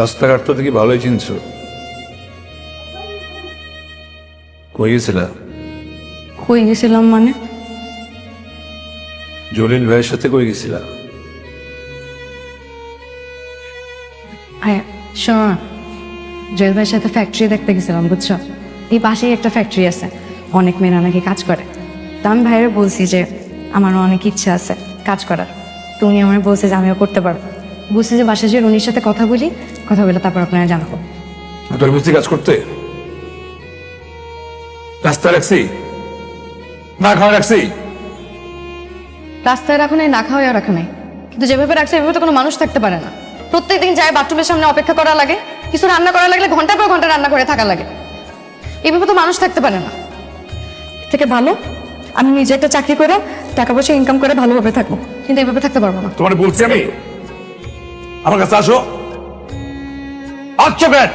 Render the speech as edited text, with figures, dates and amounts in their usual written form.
রাস্তাঘাট তো দেখি ভালোই চিনছো। কই গেছিলা? কই গেছিলাম মানে? জলিল ভাইয়ের সাথে কই গেছিলা? হ্যাঁ শোনো না, জয়েল ভাইয়ের সাথে ফ্যাক্টরি দেখতে গেছিলাম বুঝছো। এই পাশেই একটা ফ্যাক্টরি আছে, অনেক মেয়েরা নাকি কাজ করে। তা আমি ভাইয়ের বলছি যে আমারও অনেক ইচ্ছা আছে কাজ করার, তো উনি আমার বলছে যে আমিও করতে পারবো। বুঝছি যে বাসা যে উনির সাথে কথা বলি, কথা বলে তারপর আপনারা জানাবো। তোর বুঝতে কাজ করতে রাস্তা রাখছি না খাওয়া রাখছি? রাস্তায় রাখো নাই, না খাওয়াও রাখো নাই, কিন্তু যেভাবে রাখছে এভাবে তো কোনো মানুষ থাকতে পারে না। প্রত্যেকদিন যায় বাথরুমের সামনে অপেক্ষা করা লাগে, কিছু রান্না করা লাগলে ঘন্টার পর ঘন্টা রান্না করে থাকা লাগে। এভাবে তো মানুষ থাকতে পারে না। এর থেকে ভালো আমি নিজে একটা চাকরি করে টাকা পয়সা ইনকাম করে ভালোভাবে থাকবো, কিন্তু এভাবে থাকতে পারবো না। তোমার বলছি আমি, আমার কাছে আসো। আচ্ছা ব্যাট